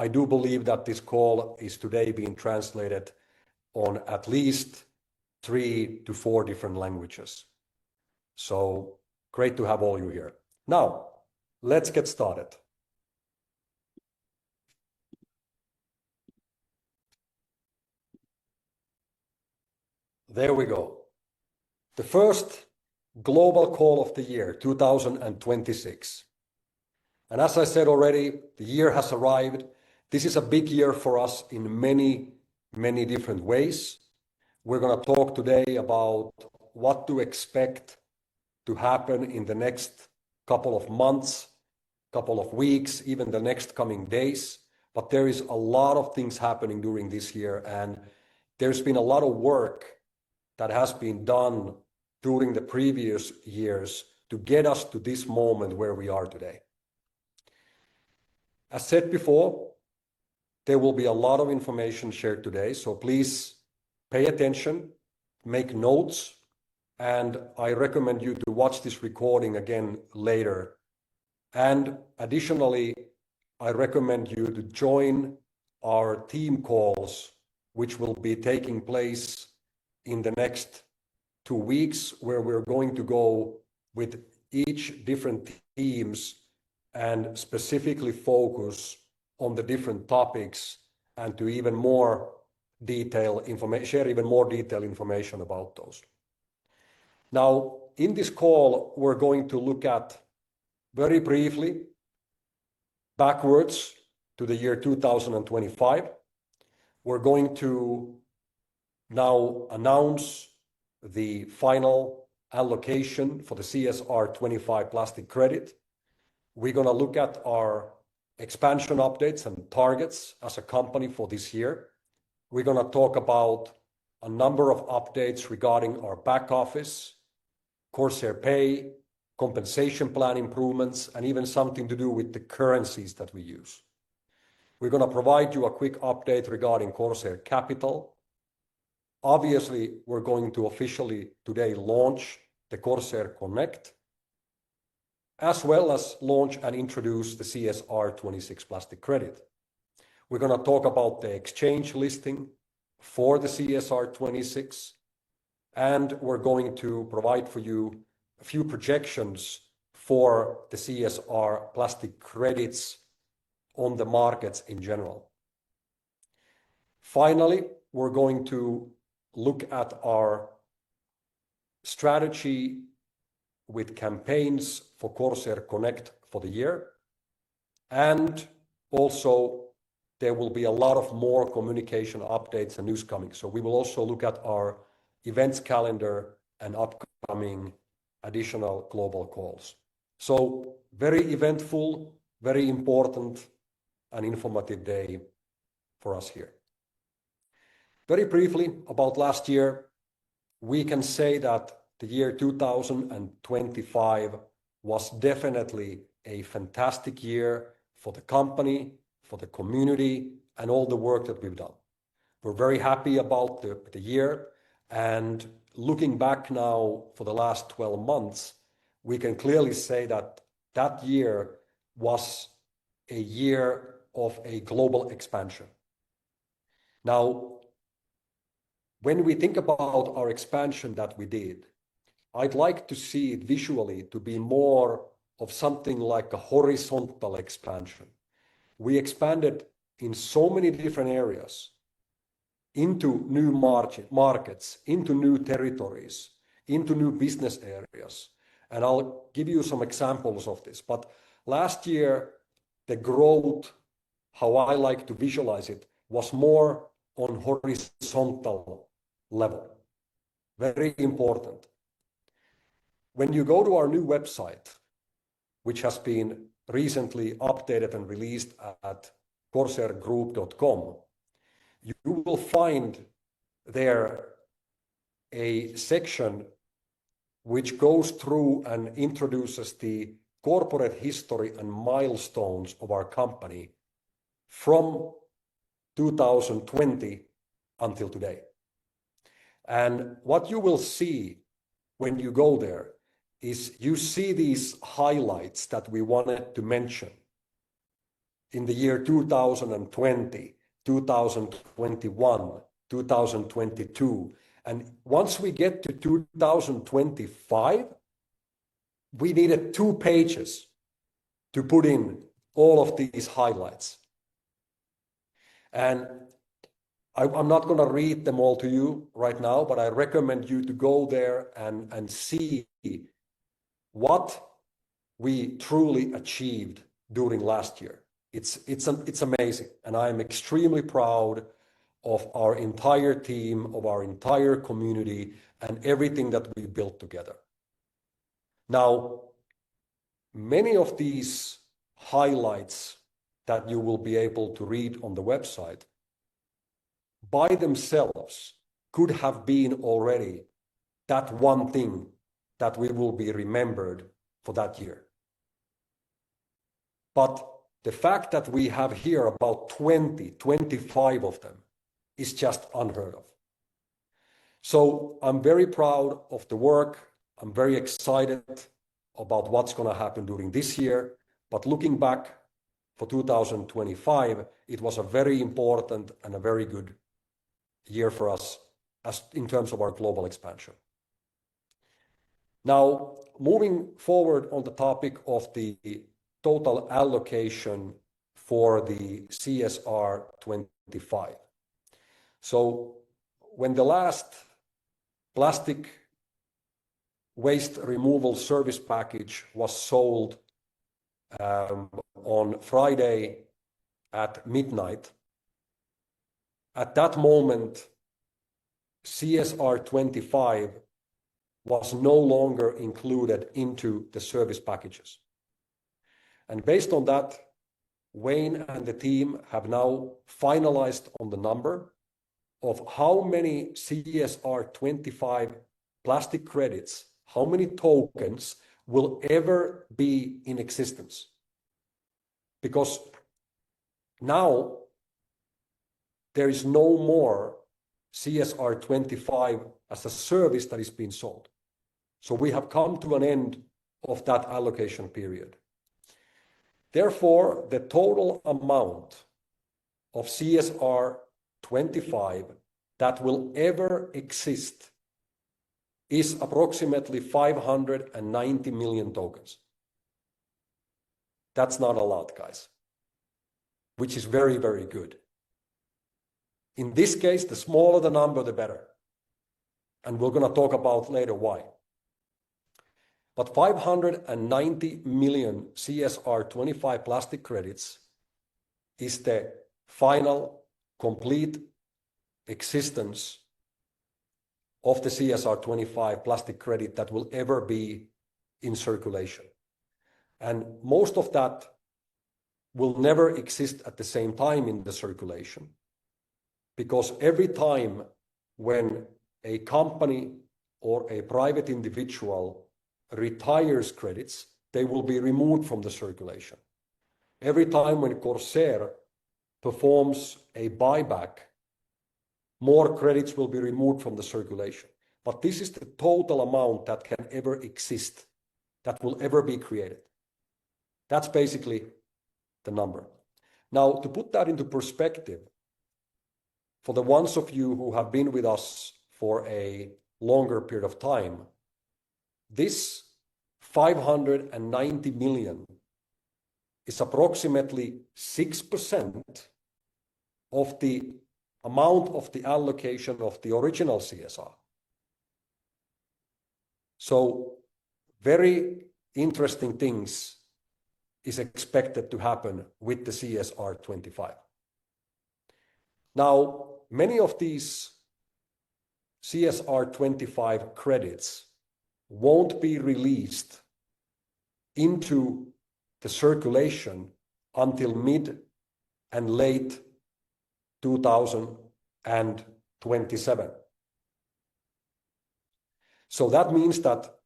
I do believe that this call is today being translated on at least 3 to 4 different languages. So great to have all you here. Now, let's get started. There we go. The first global call of the year, 2026. And as I said already, the year has arrived. This is a big year for us in many, many different ways. We're going to talk today about what to expect to happen in the next couple of months, couple of weeks, even the next coming days. But there is a lot of things happening during this year, and there's been a lot of work that has been done during the previous years to get us to this moment where we are today. As said before, there will be a lot of information shared today, so please pay attention, make notes, and I recommend you to watch this recording again later. And additionally, I recommend you to join our team calls, which will be taking place in the next 2 weeks, where we're going to go with each different teams and specifically focus on the different topics and to even more detailed information, share even more detailed information about those. Now, in this call, we're going to look at very briefly backwards to the year 2025. We're going to now announce the final allocation for the CSR 25 plastic credit. We're going to look at our expansion updates and targets as a company for this year. We're going to talk about a number of updates regarding our back office, CORSAIR Pay, compensation plan improvements, and even something to do with the currencies that we use. We're going to provide you a quick update regarding CORSAIR Capital. Obviously, we're going to officially today launch the CORSAIR Connect, as well as launch and introduce the CSR 26 plastic credit. We're going to talk about the exchange listing for the CSR 26, and we're going to provide for you a few projections for the CSR plastic credits on the markets in general. Finally, we're going to look at our strategy with campaigns for CORSAIR Connect for the year. And also, there will be a lot of more communication updates and news coming. So we will also look at our events calendar and upcoming additional global calls. So very eventful, very important and informative day for us here. Very briefly about last year, we can say that the year 2025 was definitely a fantastic year for the company, for the community, and all the work that we've done. We're very happy about the year, and looking back now for the last 12 months, we can clearly say that that year was a year of a global expansion. Now, when we think about our expansion that we did, I'd like to see it visually to be more of something like a horizontal expansion. We expanded in so many different areas, into new markets, into new territories, into new business areas. And I'll give you some examples of this. But last year, the growth, how I like to visualize it, was more on horizontal level. Very important. When you go to our new website, which has been recently updated and released at corsairgroup.com, you will find there a section which goes through and introduces the corporate history and milestones of our company from 2020 until today. And what you will see when you go there is you see these highlights that we wanted to mention. in the year 2020, 2021, 2022. And once we get to 2025, we needed 2 pages to put in all of these highlights. And I'm not going to read them all to you right now, but I recommend you to go there and see what we truly achieved during last year. It's amazing, and I'm extremely proud of our entire team, of our entire community, and everything that we built together. Now, many of these highlights that you will be able to read on the website by themselves could have been already that one thing that we will be remembered for that year. But the fact that we have here about 20, 25 of them is just unheard of. So I'm very proud of the work. I'm very excited about what's going to happen during this year. But looking back for 2025, it was a very important and a very good year for us as in terms of our global expansion. Now, moving forward on the topic of the total allocation for the CSR 25. So when the last plastic waste removal service package was sold on Friday at midnight, at that moment, CSR 25 was no longer included into the service packages. And based on that, Wayne and the team have now finalized on the number of how many CSR 25 plastic credits, how many tokens will ever be in existence. Because now there is no more CSR 25 as a service that is being sold. So we have come to an end of that allocation period. Therefore, the total amount of CSR 25 that will ever exist is approximately 590 million tokens. That's not a lot, guys, which is very, very good. In this case, the smaller the number, the better. And we're going to talk about later why. But 590 million CSR 25 plastic credits is the final complete existence of the CSR 25 plastic credit that will ever be in circulation. And most of that will never exist at the same time in the circulation, because every time when a company or a private individual retires credits, they will be removed from the circulation. Every time when CORSAIR performs a buyback, more credits will be removed from the circulation. But this is the total amount that can ever exist, that will ever be created. That's basically the number. Now, to put that into perspective, for the ones of you who have been with us for a longer period of time, this 590 million is approximately 6% of the amount of the allocation of the original CSR. So very interesting things is expected to happen with the CSR 25. Now, many of these CSR 25 credits won't be released into the circulation until mid and late 2027. So that means that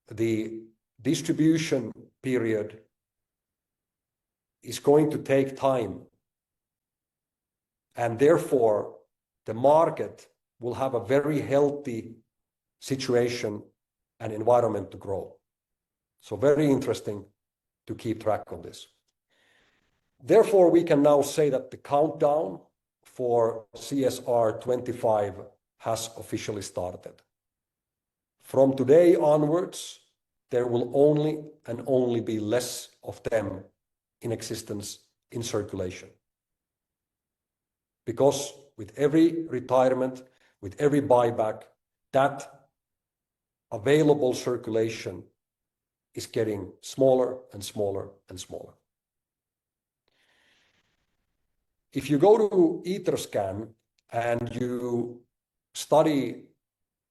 the distribution period is going to take time, and therefore the market will have a very healthy situation and environment to grow. So very interesting to keep track of this. Therefore, we can now say that the countdown for CSR 25 has officially started. From today onwards, there will only be less of them in existence, in circulation. Because with every retirement, with every buyback, that available circulation is getting smaller and smaller and smaller. If you go to Etherscan and you study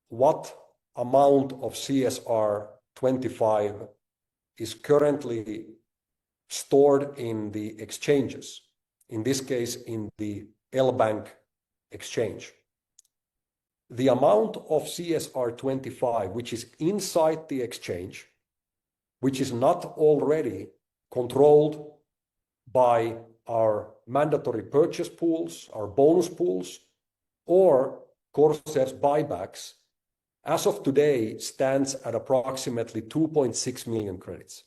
what amount of CSR 25 is currently stored in the exchanges, in this case in the L-Bank exchange, the amount of CSR 25 which is inside the exchange, which is not already controlled by our mandatory purchase pools, our bonus pools, or CORSAIR's buybacks, as of today stands at approximately 2.6 million credits.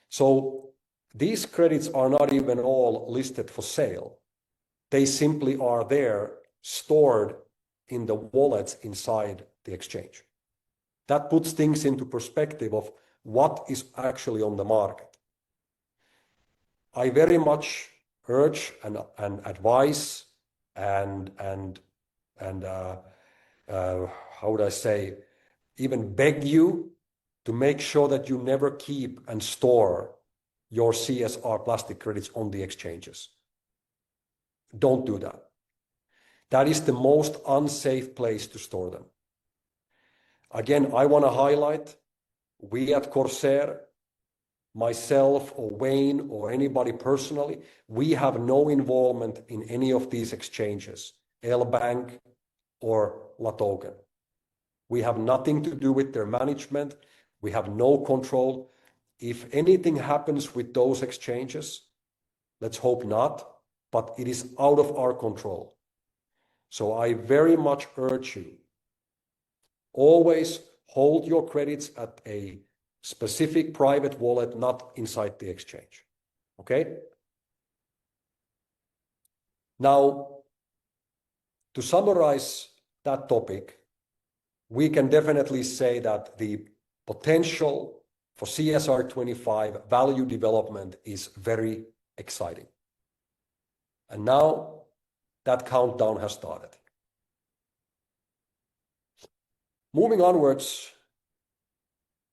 So these credits are not even all listed for sale. They simply are there, stored in the wallets inside the exchange. That puts things into perspective of what is actually on the market. I very much urge and advise and how would I say, even beg you to make sure that you never keep and store your CSR plastic credits on the exchanges. Don't do that. That is the most unsafe place to store them. Again, I want to highlight, we at CORSAIR, myself or Wayne or anybody personally, we have no involvement in any of these exchanges, L-Bank or Latoken. We have nothing to do with their management. We have no control. If anything happens with those exchanges, let's hope not, but it is out of our control. So I very much urge you, always hold your credits at a specific private wallet, not inside the exchange. Okay? Now, to summarize that topic, we can definitely say that the potential for CSR 25 value development is very exciting. And now that countdown has started. Moving onwards,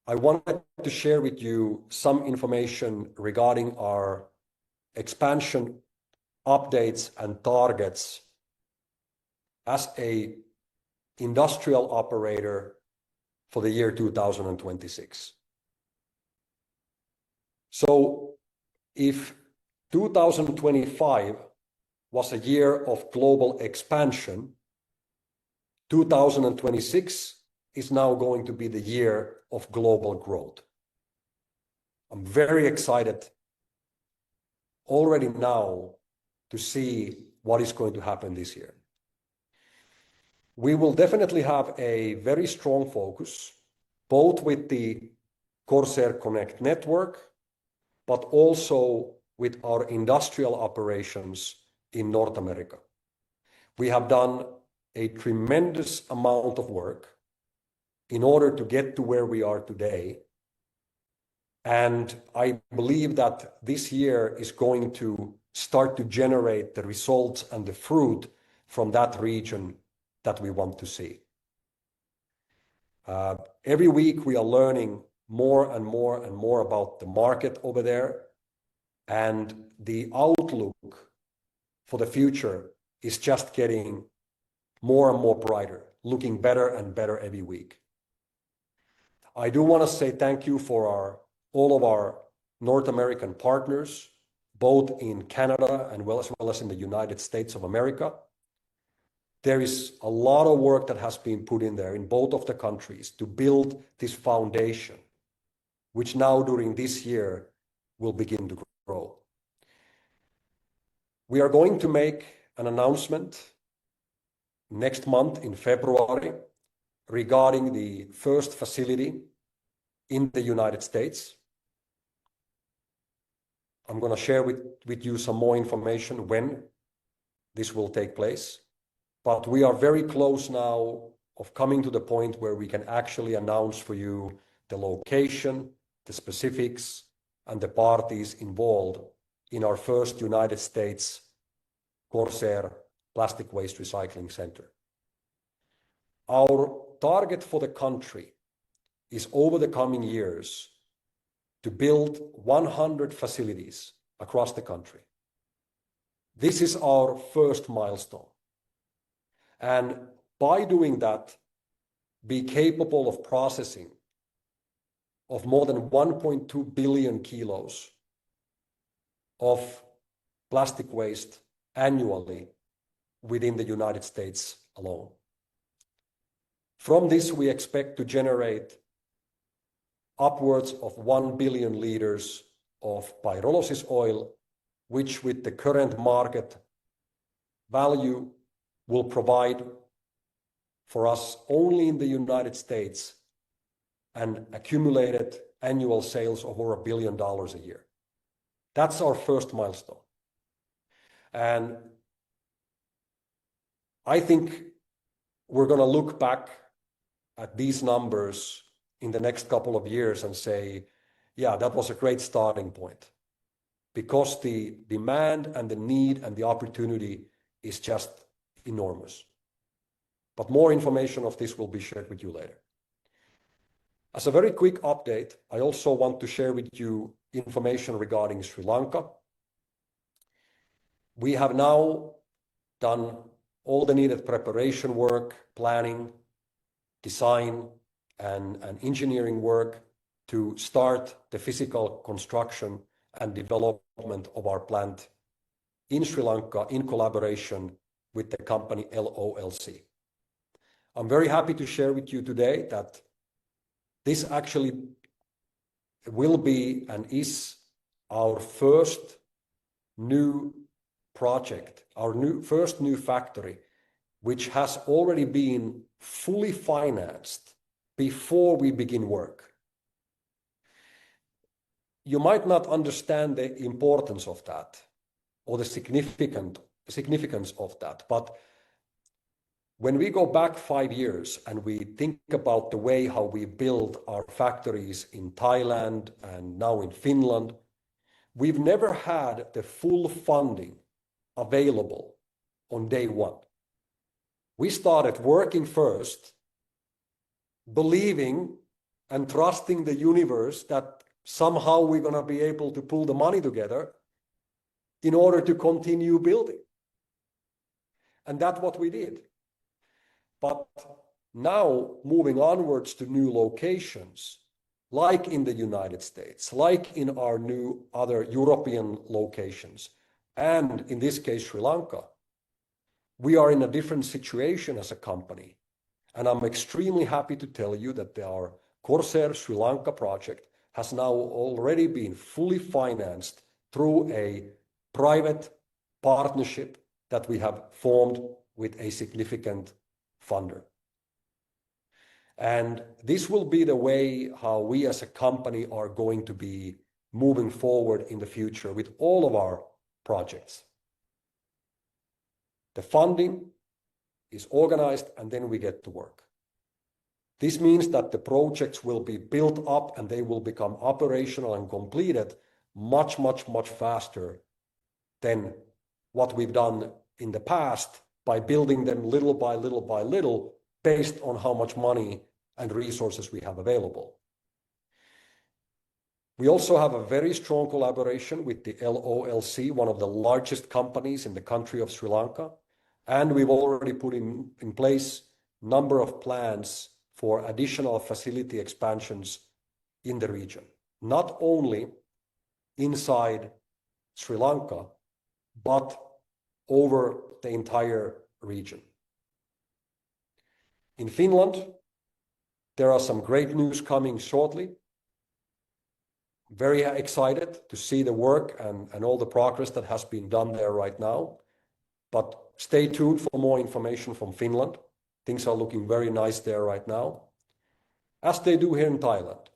I wanted to share with you some information regarding our expansion updates and targets as a industrial operator for the year 2026. So if 2025 was a year of global expansion, 2026 is now going to be the year of global growth. I'm very excited already now to see what is going to happen this year. We will definitely have a very strong focus, both with the CORSAIR Connect network, but also with our industrial operations in North America. We have done a tremendous amount of work in order to get to where we are today. And I believe that this year is going to start to generate the results and the fruit from that region that we want to see. Every week we are learning more and more and more about the market over there, and the outlook for the future is just getting more and more brighter, looking better and better every week. I do want to say thank you for all of our North American partners, both in Canada and as well as in the United States of America. There is a lot of work that has been put in there in both of the countries to build this foundation, which now during this year will begin to grow. We are going to make an announcement next month in February regarding the first facility in the United States. I'm going to share with you some more information when this will take place. But we are very close now of coming to the point where we can actually announce for you the location, the specifics, and the parties involved in our first United States CORSAIR Plastic Waste Recycling Center. Our target for the country is over the coming years to build 100 facilities across the country. This is our first milestone. And by doing that, be capable of processing of more than 1.2 billion kilos of plastic waste annually within the United States alone. From this, we expect to generate upwards of 1 billion liters of pyrolysis oil, which with the current market value will provide for us only in the United States an accumulated annual sales of over $1 billion a year. That's our first milestone. And I think we're going to look back at these numbers in the next couple of years and say, yeah, that was a great starting point, because the demand and the need and the opportunity is just enormous. But more information of this will be shared with you later. As a very quick update, I also want to share with you information regarding Sri Lanka. We have now done all the needed preparation work, planning, design, and engineering work to start the physical construction and development of our plant in Sri Lanka in collaboration with the company LOLC. I'm very happy to share with you today that this actually will be and is our first new project, our first new factory, which has already been fully financed before we begin work. You might not understand the importance of that or the significance of that, but when we go back 5 years and we think about the way how we build our factories in Thailand and now in Finland, we've never had the full funding available on day one. We started working first, believing and trusting the universe that somehow we're going to be able to pull the money together in order to continue building. And that's what we did. But now, moving onwards to new locations, like in the United States, like in our new other European locations, and in this case, Sri Lanka, we are in a different situation as a company. And I'm extremely happy to tell you that our CORSAIR Sri Lanka project has now already been fully financed through a private partnership that we have formed with a significant funder. And this will be the way how we as a company are going to be moving forward in the future with all of our projects. The funding is organized and then we get to work. This means that the projects will be built up and they will become operational and completed much, much, much faster than what we've done in the past by building them little by little by little based on how much money and resources we have available. We also have a very strong collaboration with the LOLC, one of the largest companies in the country of Sri Lanka, and we've already put in place a number of plans for additional facility expansions in the region, not only inside Sri Lanka, but over the entire region. In Finland, there are some great news coming shortly. Very excited to see the work and all the progress that has been done there right now. But stay tuned for more information from Finland. Things are looking very nice there right now, as they do here in Thailand.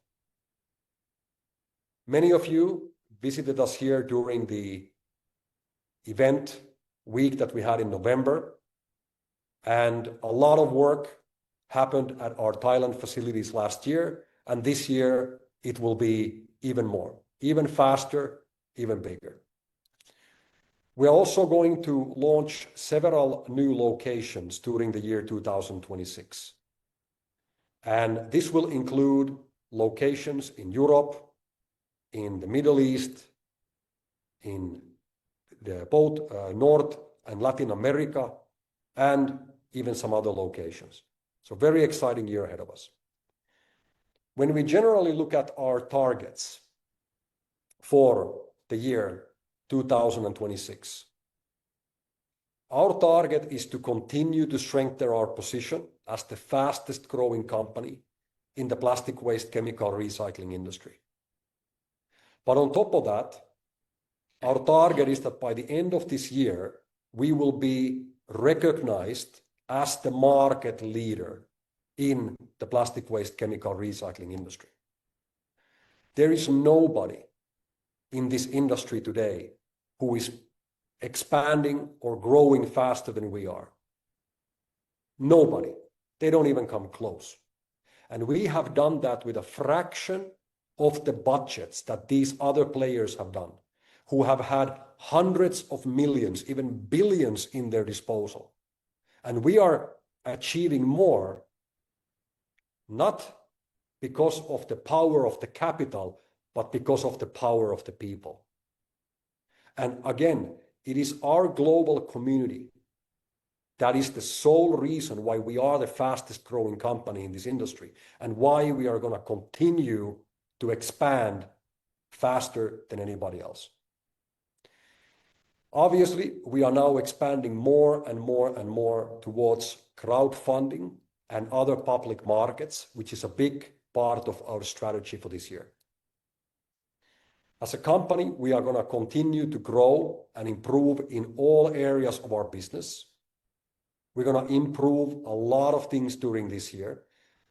Many of you visited us here during the event week that we had in November. And a lot of work happened at our Thailand facilities last year. And this year, it will be even more, even faster, even bigger. We're also going to launch several new locations during the year 2026. And this will include locations in Europe, in the Middle East, in both North and Latin America, and even some other locations. So very exciting year ahead of us. When we generally look at our targets for the year 2026, our target is to continue to strengthen our position as the fastest growing company in the plastic waste chemical recycling industry. But on top of that, our target is that by the end of this year, we will be recognized as the market leader in the plastic waste chemical recycling industry. There is nobody in this industry today who is expanding or growing faster than we are. Nobody. They don't even come close. And we have done that with a fraction of the budgets that these other players have done, who have had hundreds of millions, even billions in their disposal. And we are achieving more, not because of the power of the capital, but because of the power of the people. And again, it is our global community that is the sole reason why we are the fastest growing company in this industry and why we are going to continue to expand faster than anybody else. Obviously, we are now expanding more and more and more towards crowdfunding and other public markets, which is a big part of our strategy for this year. As a company, we are going to continue to grow and improve in all areas of our business. We're going to improve a lot of things during this year.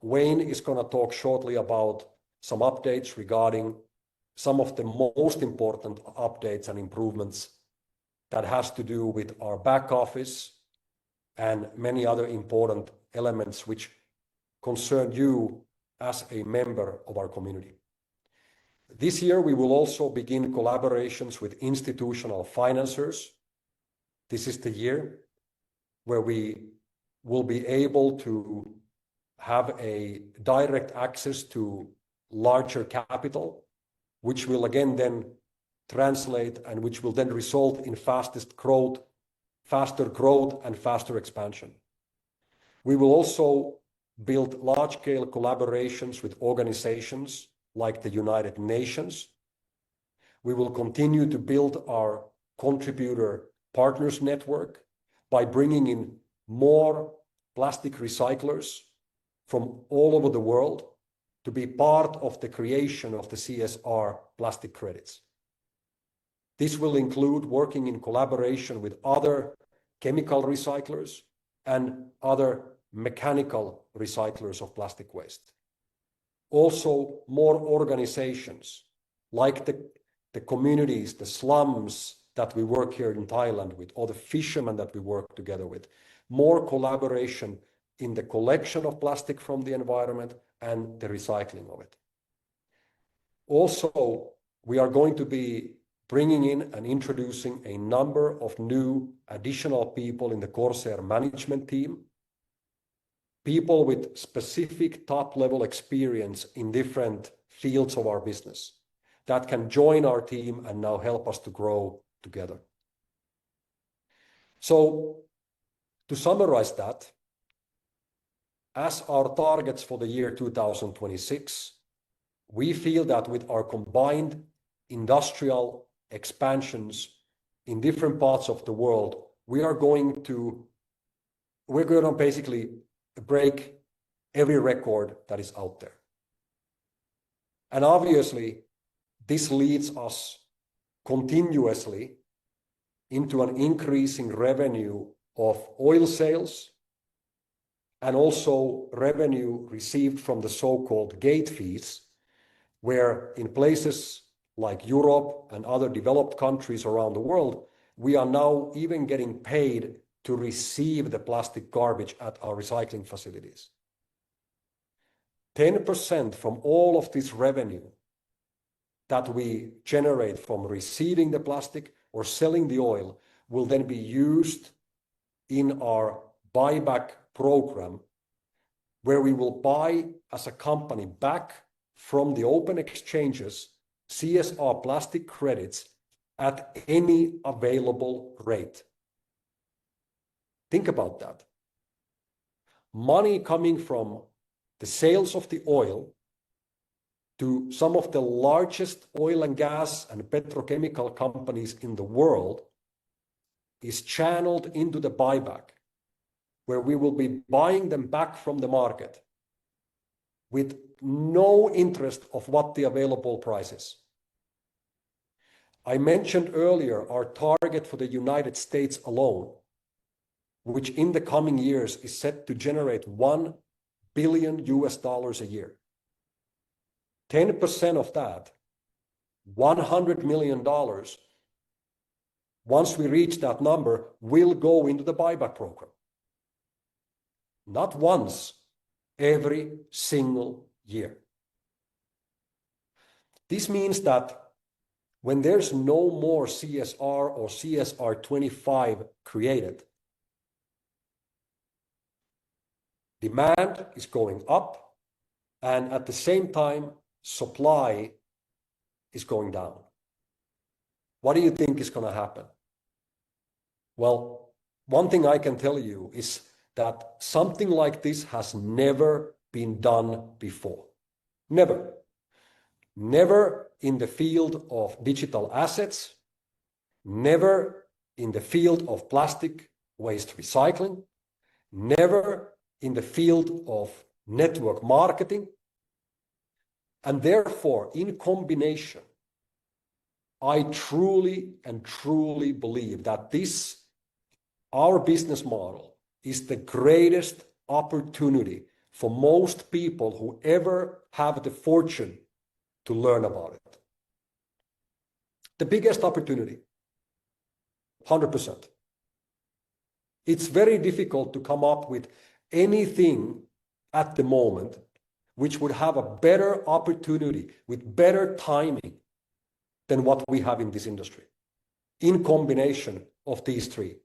Wayne is going to talk shortly about some updates regarding some of the most important updates and improvements that has to do with our back office and many other important elements which concern you as a member of our community. This year, we will also begin collaborations with institutional financiers. This is the year where we will be able to have a direct access to larger capital, which will again then translate and which will then result in faster growth and faster expansion. We will also build large-scale collaborations with organizations like the United Nations. We will continue to build our contributor partners network by bringing in more plastic recyclers from all over the world to be part of the creation of the CSR plastic credits. This will include working in collaboration with other chemical recyclers and other mechanical recyclers of plastic waste. Also, more organizations like the communities, the slums that we work here in Thailand with, or the fishermen that we work together with. More collaboration in the collection of plastic from the environment and the recycling of it. Also, we are going to be bringing in and introducing a number of new additional people in the CORSAIR management team, people with specific top-level experience in different fields of our business that can join our team and now help us to grow together. So, to summarize that, as our targets for the year 2026, we feel that with our combined industrial expansions in different parts of the world, we're going to basically break every record that is out there. And obviously, this leads us continuously into an increasing revenue of oil sales and also revenue received from the so-called gate fees, where in places like Europe and other developed countries around the world, we are now even getting paid to receive the plastic garbage at our recycling facilities. 10% from all of this revenue that we generate from receiving the plastic or selling the oil will then be used in our buyback program, where we will buy as a company back from the open exchanges CSR plastic credits at any available rate. Think about that. Money coming from the sales of the oil to some of the largest oil and gas and petrochemical companies in the world is channeled into the buyback, where we will be buying them back from the market with no interest of what the available price is. I mentioned earlier our target for the United States alone, which in the coming years is set to generate $1 billion a year. 10% of that, $100 million, once we reach that number, will go into the buyback program. Not once, every single year. This means that when there's no more CSR or CSR 25 created, demand is going up, and at the same time, supply is going down. What do you think is going to happen? Well, one thing I can tell you is that something like this has never been done before. Never. Never in the field of digital assets, never in the field of plastic waste recycling, never in the field of network marketing. And therefore, in combination, I truly believe that our business model is the greatest opportunity for most people who ever have the fortune to learn about it. The biggest opportunity, 100%. It's very difficult to come up with anything at the moment which would have a better opportunity with better timing than what we have in this industry, in combination of these three: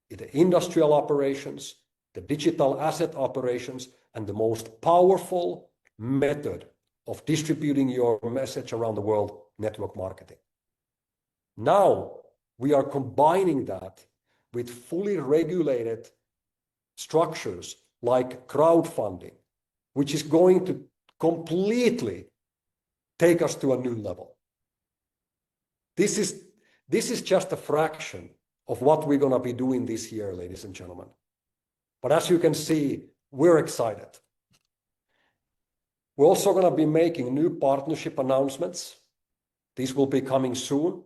the industrial operations, the digital asset operations, and the most powerful method of distributing your message around the world, network marketing. Now we are combining that with fully regulated structures like crowdfunding, which is going to completely take us to a new level. This is just a fraction of what we're going to be doing this year, ladies and gentlemen. But as you can see, we're excited. We're also going to be making new partnership announcements. These will be coming soon.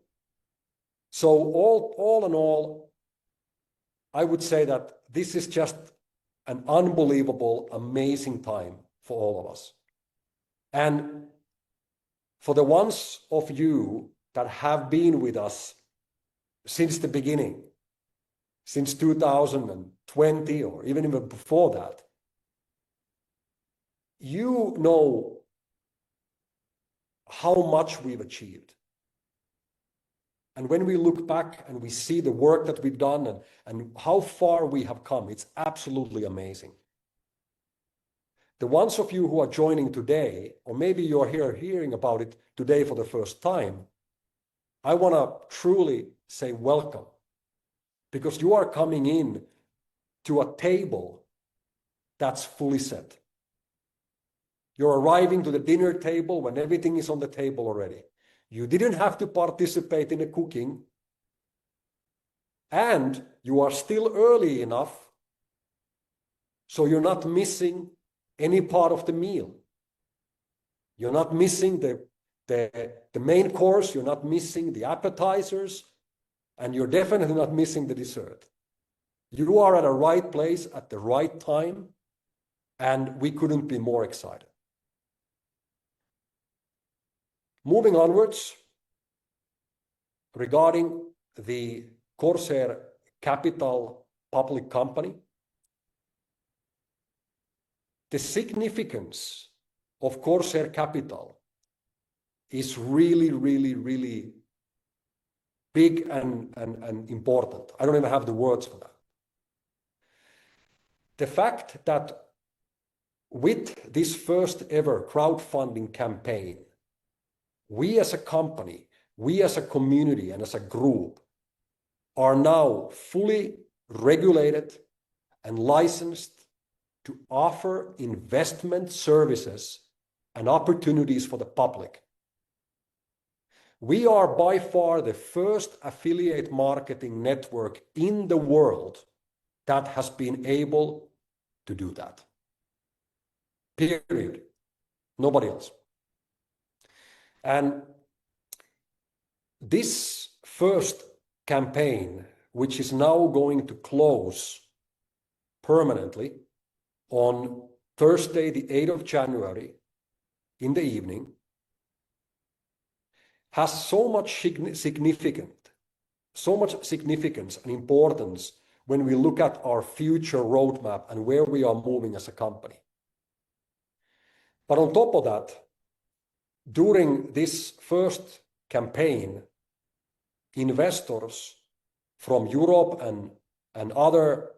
So all in all, I would say that this is just an unbelievable, amazing time for all of us. And for the ones of you that have been with us since the beginning, since 2020 or even before that, you know how much we've achieved. And when we look back and we see the work that we've done and how far we have come, it's absolutely amazing. The ones of you who are joining today, or maybe you're here hearing about it today for the first time, I want to truly say welcome, because you are coming in to a table that's fully set. You're arriving to the dinner table when everything is on the table already. You didn't have to participate in the cooking, and you are still early enough so you're not missing any part of the meal. You're not missing the main course, you're not missing the appetizers, and you're definitely not missing the dessert. You are at the right place at the right time, and we couldn't be more excited. Moving onwards, regarding the CORSAIR Capital public company, the significance of CORSAIR Capital is really, really, really big and important. I don't even have the words for that. The fact that with this first ever crowdfunding campaign, we as a company, we as a community and as a group are now fully regulated and licensed to offer investment services and opportunities for the public. We are by far the first affiliate marketing network in the world that has been able to do that. Period. Nobody else. And this first campaign, which is now going to close permanently on Thursday, the 8th of January in the evening, has so much significance and importance when we look at our future roadmap and where we are moving as a company. But on top of that, during this first campaign, investors from Europe and other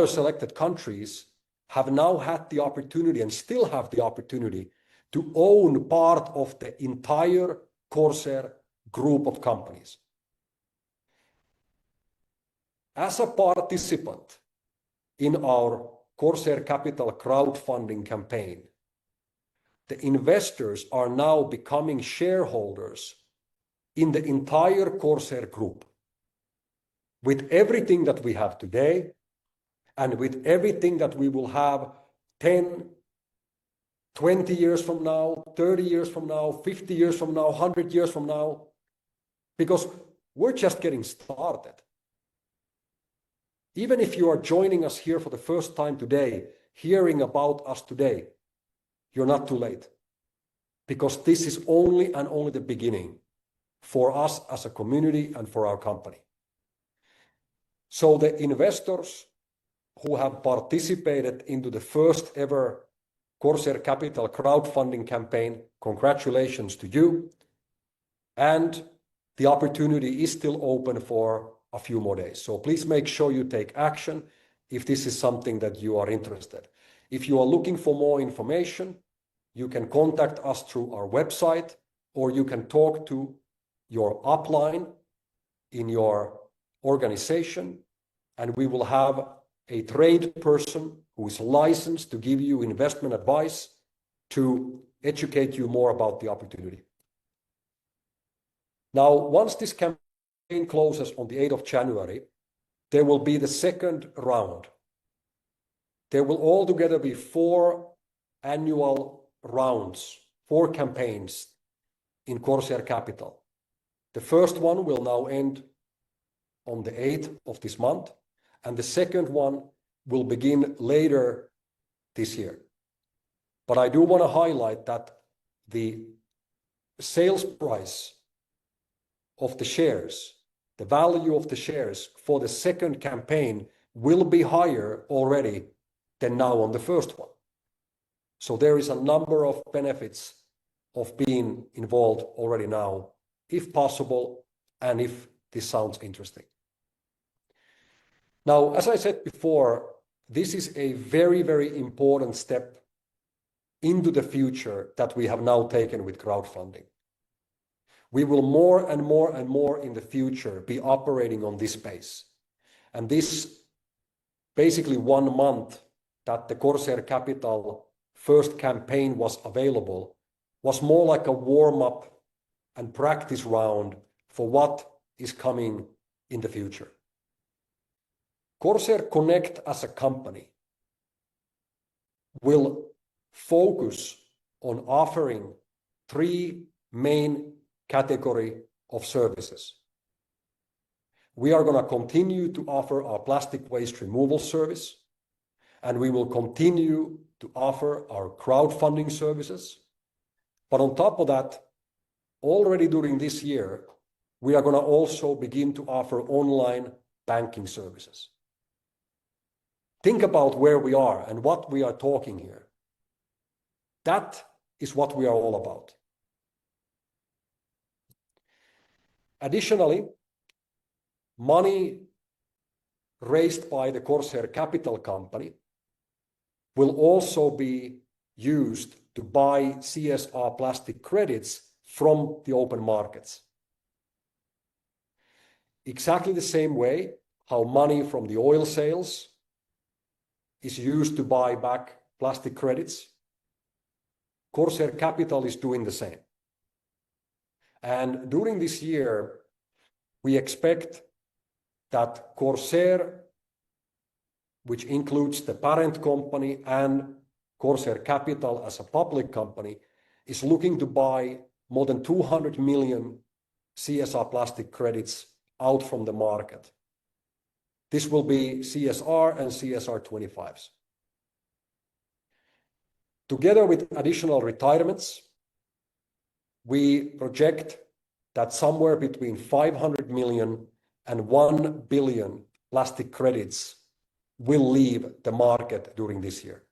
selected countries have now had the opportunity and still have the opportunity to own part of the entire CORSAIR group of companies. As a participant in our CORSAIR Capital crowdfunding campaign, the investors are now becoming shareholders in the entire CORSAIR group, with everything that we have today and with everything that we will have 10, 20 years from now, 30 years from now, 50 years from now, 100 years from now, because we're just getting started. Even if you are joining us here for the first time today, hearing about us today, you're not too late, because this is only and only the beginning for us as a community and for our company. So the investors who have participated into the first ever CORSAIR Capital crowdfunding campaign, congratulations to you. And the opportunity is still open for a few more days. So please make sure you take action if this is something that you are interested. If you are looking for more information, you can contact us through our website, or you can talk to your upline in your organization, and we will have a trained person who is licensed to give you investment advice to educate you more about the opportunity. Now, once this campaign closes on the 8th of January, there will be the second round. There will altogether be 4 annual rounds, 4 campaigns in CORSAIR Capital. The first one will now end on the 8th of this month, and the second one will begin later this year. But I do want to highlight that the sales price of the shares, the value of the shares for the second campaign will be higher already than now on the first one. So there is a number of benefits of being involved already now, if possible, and if this sounds interesting. Now, as I said before, this is a very, very important step into the future that we have now taken with crowdfunding. We will more and more and more in the future be operating on this base. And this basically 1 month that the CORSAIR Capital first campaign was available was more like a warm-up and practice round for what is coming in the future. CORSAIR Connect as a company will focus on offering 3 main categories of services. We are going to continue to offer our plastic waste removal service, and we will continue to offer our crowdfunding services. But on top of that, already during this year, we are going to also begin to offer online banking services. Think about where we are and what we are talking here. That is what we are all about. Additionally, money raised by the CORSAIR Capital Company will also be used to buy CSR plastic credits from the open markets. Exactly the same way how money from the oil sales is used to buy back plastic credits, CORSAIR Capital is doing the same. And during this year, we expect that CORSAIR, which includes the parent company and CORSAIR Capital as a public company, is looking to buy more than 200 million CSR plastic credits out from the market. This will be CSR and CSR 25s. Together with additional retirements, we project that somewhere between 500 million and 1 billion plastic credits will leave the market during this year.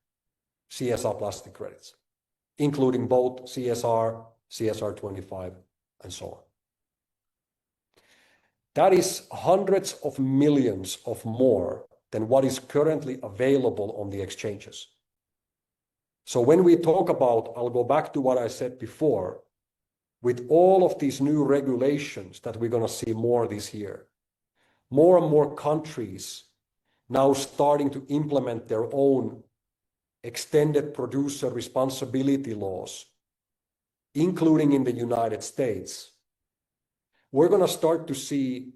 CSR plastic credits, including both CSR, CSR 25, and so on. That is hundreds of millions of more than what is currently available on the exchanges. So when we talk about, I'll go back to what I said before, with all of these new regulations that we're going to see more this year, more and more countries now starting to implement their own extended producer responsibility laws, including in the United States, we're going to start to see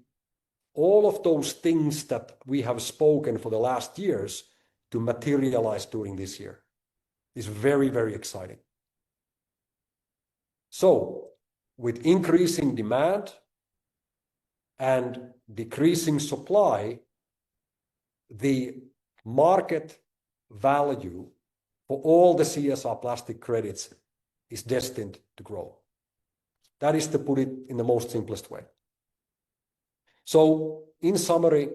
all of those things that we have spoken for the last years to materialize during this year. It's very, very exciting. So, with increasing demand and decreasing supply, the market value for all the CSR plastic credits is destined to grow. That is to put it in the most simplest way. So, in summary,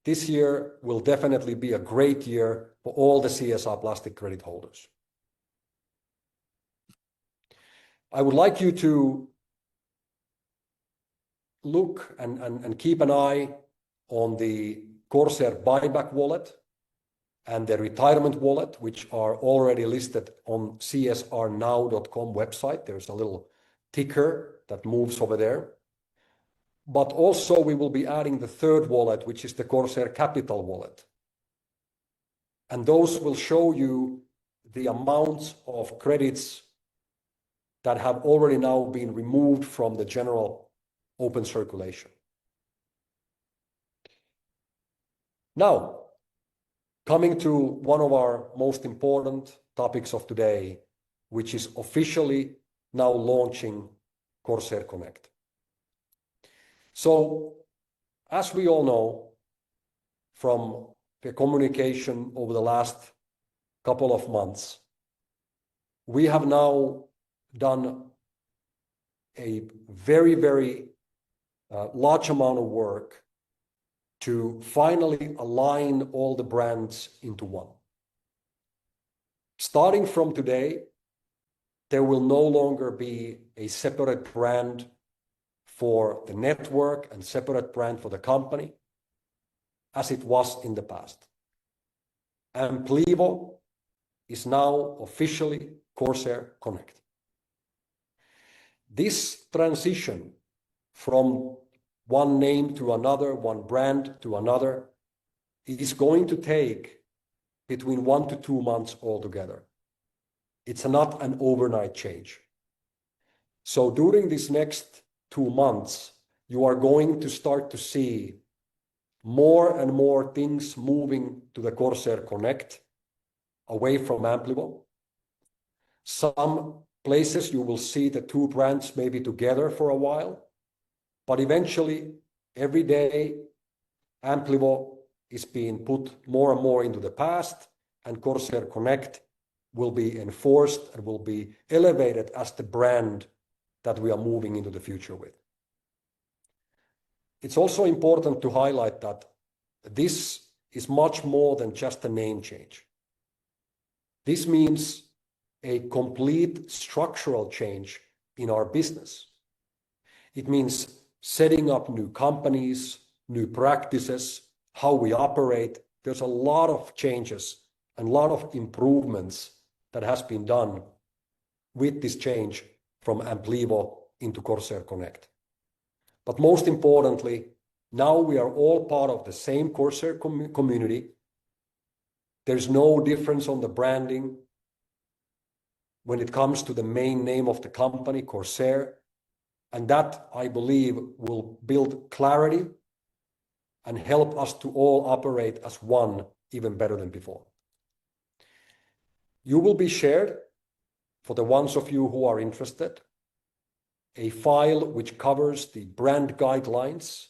this year will definitely be a great year for all the CSR plastic credit holders. I would like you to look and keep an eye on the CORSAIR buyback wallet and the retirement wallet, which are already listed on csrnow.com website. There's a little ticker that moves over there. But also we will be adding the third wallet, which is the CORSAIR Capital wallet. And those will show you the amounts of credits that have already now been removed from the general open circulation. Now, coming to one of our most important topics of today, which is officially now launching CORSAIR Connect. So, as we all know from the communication over the last couple of months, we have now done a very, very large amount of work to finally align all the brands into one. Starting from today, there will no longer be a separate brand for the network and separate brand for the company, as it was in the past. Amplivo is now officially CORSAIR Connect. This transition from one name to another, one brand to another, is going to take between 1 to 2 months altogether. It's not an overnight change. So during these next 2 months, you are going to start to see more and more things moving to the CORSAIR Connect away from Amplivo. Some places you will see the two brands maybe together for a while, but eventually every day Amplivo is being put more and more into the past, and CORSAIR Connect will be enforced and will be elevated as the brand that we are moving into the future with. It's also important to highlight that this is much more than just a name change. This means a complete structural change in our business. It means setting up new companies, new practices, how we operate. There's a lot of changes and a lot of improvements that has been done with this change from Amplivo into CORSAIR Connect. But most importantly, now we are all part of the same CORSAIR community. There's no difference on the branding when it comes to the main name of the company, CORSAIR. And that, I believe, will build clarity and help us to all operate as one even better than before. You will be shared, for the ones of you who are interested, a file which covers the brand guidelines.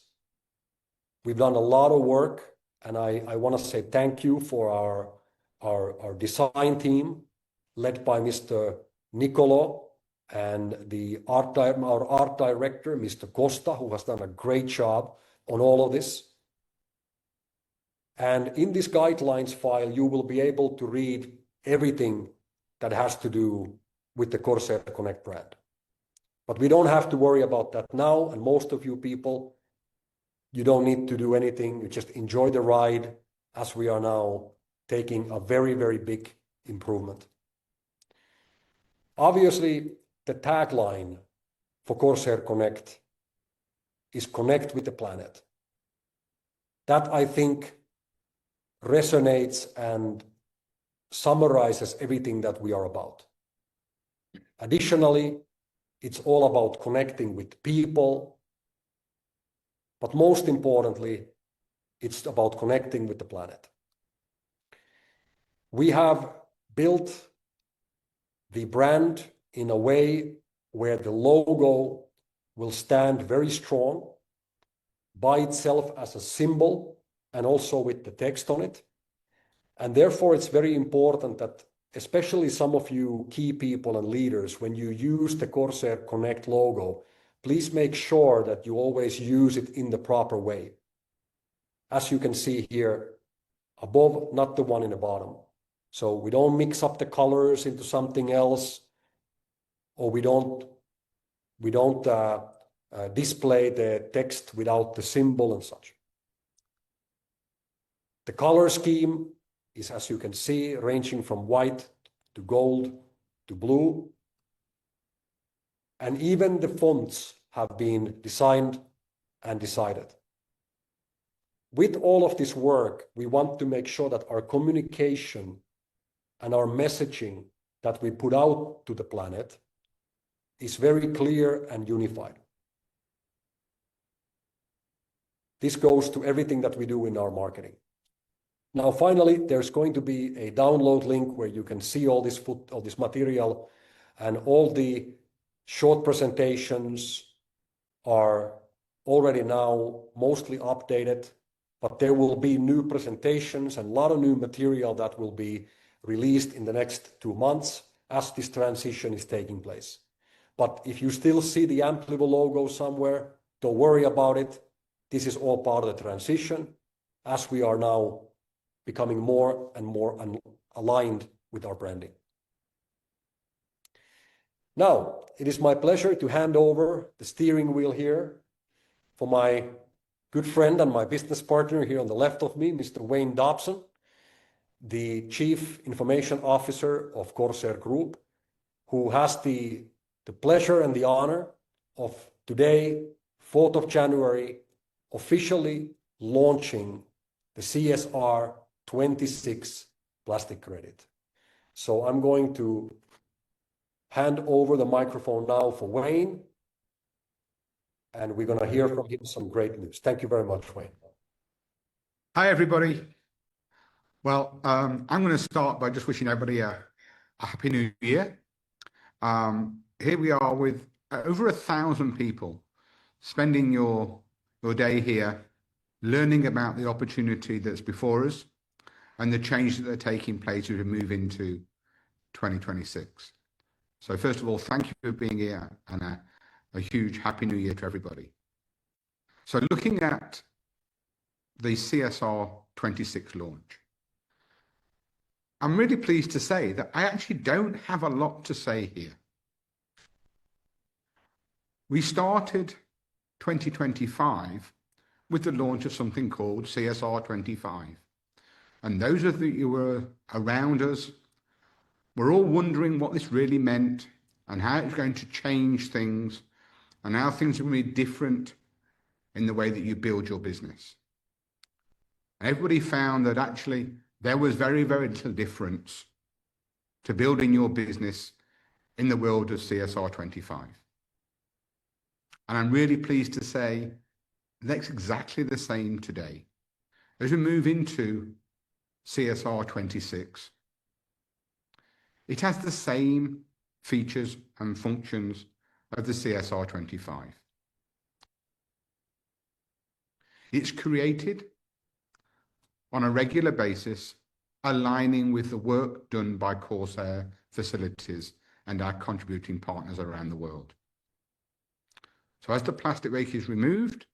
We've done a lot of work, and I want to say thank you for our design team, led by Mr. Nicolo, and our art director, Mr. Costa, who has done a great job on all of this. And in this guidelines file, you will be able to read everything that has to do with the CORSAIR Connect brand. But we don't have to worry about that now, and most of you people, you don't need to do anything. You just enjoy the ride as we are now taking a very, very big improvement. Obviously, the tagline for CORSAIR Connect is Connect with the Planet. That, I think, resonates and summarizes everything that we are about. Additionally, it's all about connecting with people, but most importantly, it's about connecting with the planet. We have built the brand in a way where the logo will stand very strong by itself as a symbol and also with the text on it. And therefore, it's very important that especially some of you key people and leaders, when you use the CORSAIR Connect logo, please make sure that you always use it in the proper way. As you can see here, above, not the one in the bottom. So we don't mix up the colors into something else, or we don't display the text without the symbol and such. The color scheme is, as you can see, ranging from white to gold to blue. And even the fonts have been designed and decided. With all of this work, we want to make sure that our communication and our messaging that we put out to the planet is very clear and unified. This goes to everything that we do in our marketing. Now, finally, there's going to be a download link where you can see all this material, and all the short presentations are already now mostly updated, but there will be new presentations and a lot of new material that will be released in the next 2 months as this transition is taking place. But if you still see the Amplivo logo somewhere, don't worry about it. This is all part of the transition as we are now becoming more and more aligned with our branding. Now, it is my pleasure to hand over the steering wheel here for my good friend and my business partner here on the left of me, Mr. Wayne Dobson, the Chief Information Officer of CORSAIR Group, who has the pleasure and the honor of today, 4th of January, officially launching the CSR 26 plastic credit. So I'm going to hand over the microphone now for Wayne, and we're going to hear from him some great news. Thank you very much, Wayne. Hi, everybody. Well, I'm going to start by just wishing everybody a happy new year. Here we are with over 1,000 people spending your day here, learning about the opportunity that's before us and the changes that are taking place as we move into 2026. So first of all, thank you for being here, and a huge Happy New Year to everybody. So looking at the CSR 26 launch, I'm really pleased to say that I actually don't have a lot to say here. We started 2025 with the launch of something called CSR 25. And those of you who were around us were all wondering what this really meant and how it's going to change things and how things are going to be different in the way that you build your business. And everybody found that actually there was very, very little difference to building your business in the world of CSR 25. And I'm really pleased to say that's exactly the same today. As we move into CSR 26, it has the same features and functions of the CSR 25. It's created on a regular basis, aligning with the work done by CORSAIR facilities and our contributing partners around the world. So as the plastic waste is removed,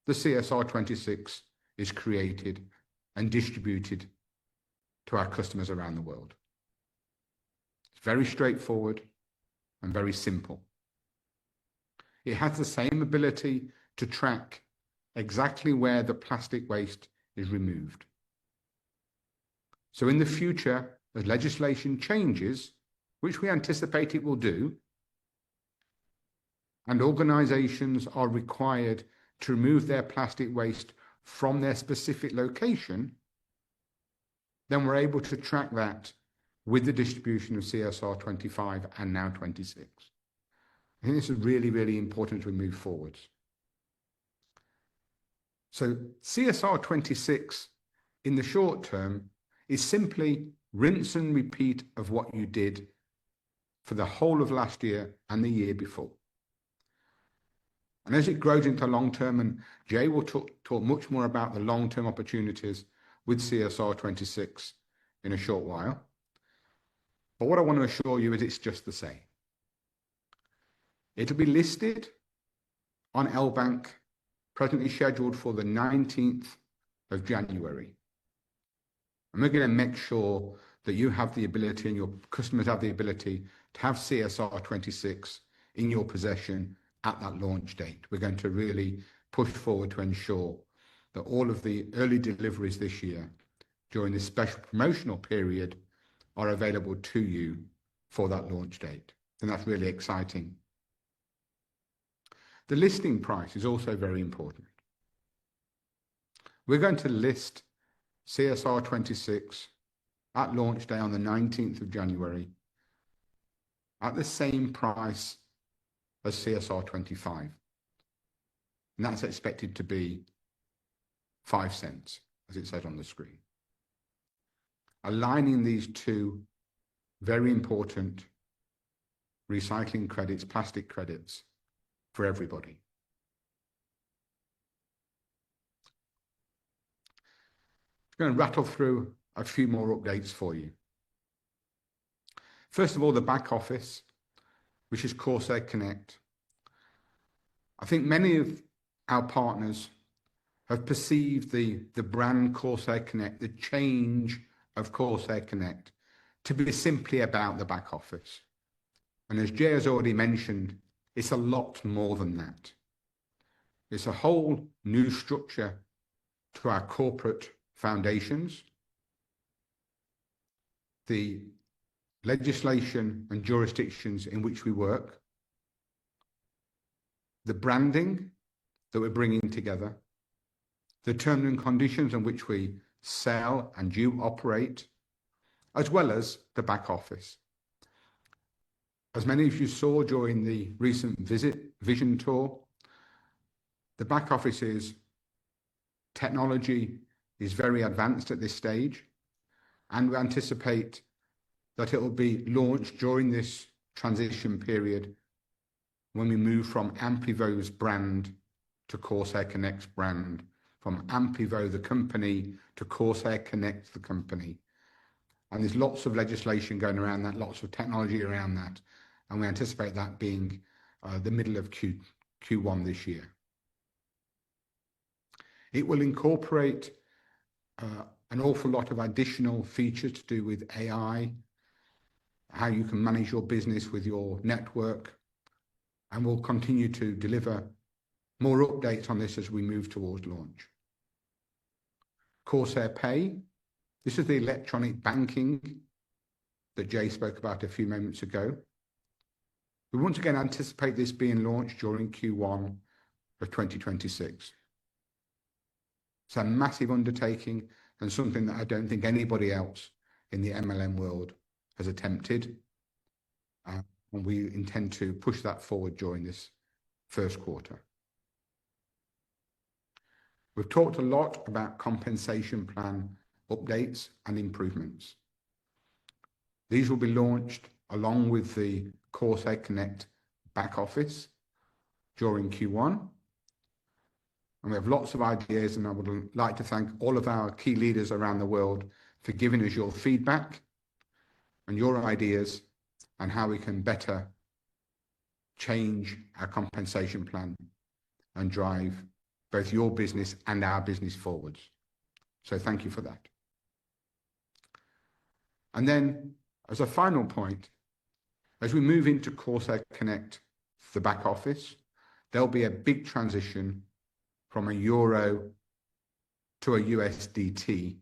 the CSR 26 is created and distributed to our customers around the world. It's very straightforward and very simple. It has the same ability to track exactly where the plastic waste is removed. So in the future, as legislation changes, which we anticipate it will do, and organisations are required to remove their plastic waste from their specific location, then we're able to track that with the distribution of CSR 25 and now 26. I think this is really, really important as we move forwards. So CSR 26 in the short term is simply rinse and repeat of what you did for the whole of last year and the year before. And as it grows into long term, and Jay will talk much more about the long-term opportunities with CSR 26 in a short while. But what I want to assure you is it's just the same. It'll be listed on LBank, presently scheduled for the 19th of January. And we're going to make sure that you have the ability and your customers have the ability to have CSR 26 in your possession at that launch date. We're going to really push forward to ensure that all of the early deliveries this year during this special promotional period are available to you for that launch date. And that's really exciting. The listing price is also very important. We're going to list CSR 26 at launch day on the 19th of January at the same price as CSR 25. And that's expected to be 5 cents, as it says on the screen. Aligning these two very important recycling credits, plastic credits, for everybody. I'm going to rattle through a few more updates for you. First of all, the back office, which is CORSAIR Connect. I think many of our partners have perceived the brand CORSAIR Connect, the change of CORSAIR Connect, to be simply about the back office. And as Jay has already mentioned, it's a lot more than that. It's a whole new structure to our corporate foundations, the legislation and jurisdictions in which we work, the branding that we're bringing together, the terms and conditions in which we sell and you operate, as well as the back office. As many of you saw during the recent vision tour, the back office's technology is very advanced at this stage, and we anticipate that it will be launched during this transition period when we move from Amplivo's brand to CORSAIR Connect's brand, from Amplivo the company to CORSAIR Connect the company. And there's lots of legislation going around that, lots of technology around that, and we anticipate that being the middle of Q1 this year. It will incorporate an awful lot of additional features to do with AI, how you can manage your business with your network, and we'll continue to deliver more updates on this as we move towards launch. Corsair Pay, this is the electronic banking that Jay spoke about a few moments ago. We once again anticipate this being launched during Q1 of 2026. It's a massive undertaking and something that I don't think anybody else in the MLM world has attempted. And we intend to push that forward during this first quarter. We've talked a lot about compensation plan updates and improvements. These will be launched along with the Corsair Connect back office during Q1. And we have lots of ideas, and I would like to thank all of our key leaders around the world for giving us your feedback and your ideas on how we can better change our compensation plan and drive both your business and our business forwards. So thank you for that. And then as a final point, as we move into Corsair Connect, the back office, there'll be a big transition from a euro to a USDT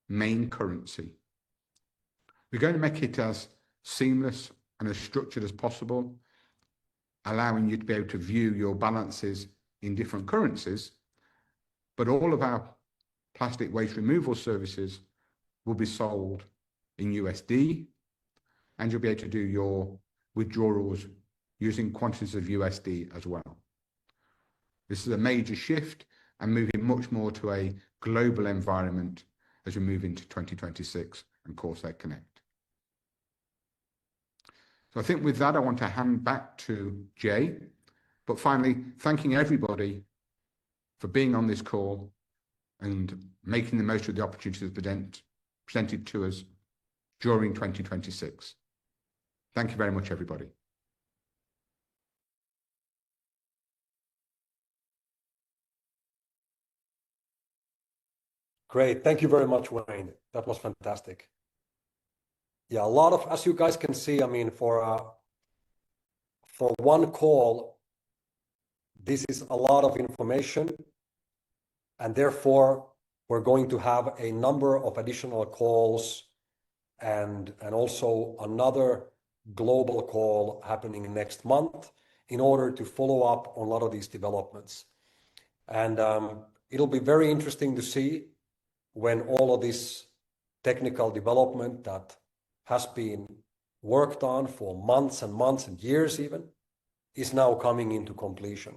main currency. We're going to make it as seamless and as structured as possible, allowing you to be able to view your balances in different currencies, but all of our plastic waste removal services will be sold in USD, and you'll be able to do your withdrawals using quantities of USD as well. This is a major shift and moving much more to a global environment as we move into 2026 and Corsair Connect. So I think with that, I want to hand back to Jay, but finally, thanking everybody for being on this call and making the most of the opportunities presented to us during 2026. Thank you very much, everybody. Great. Thank you very much, Wayne. That was fantastic. Yeah, a lot of, as you guys can see, I mean, for one call, this is a lot of information, and therefore we're going to have a number of additional calls and also another global call happening next month in order to follow up on a lot of these developments. And it'll be very interesting to see when all of this technical development that has been worked on for months and months and years even is now coming into completion.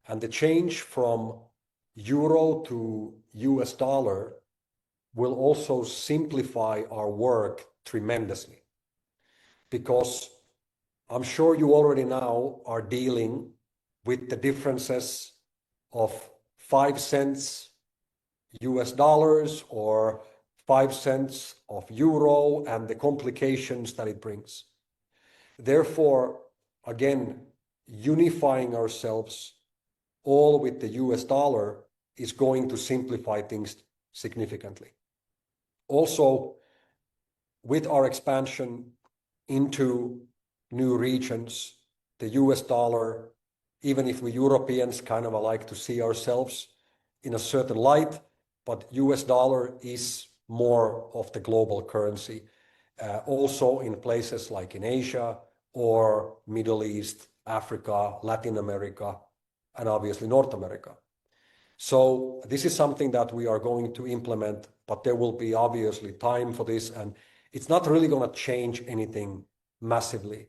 And the change from euro to US dollar will also simplify our work tremendously, because I'm sure you already now are dealing with the differences of 5 cents US dollars or 5 cents of euro and the complications that it brings. Therefore, again, unifying ourselves all with the US dollar is going to simplify things significantly. Also, with our expansion into new regions, the US dollar, even if we Europeans kind of like to see ourselves in a certain light, but US dollar is more of the global currency, also in places like in Asia or Middle East, Africa, Latin America, and obviously North America. So this is something that we are going to implement, but there will be obviously time for this, and it's not really going to change anything massively.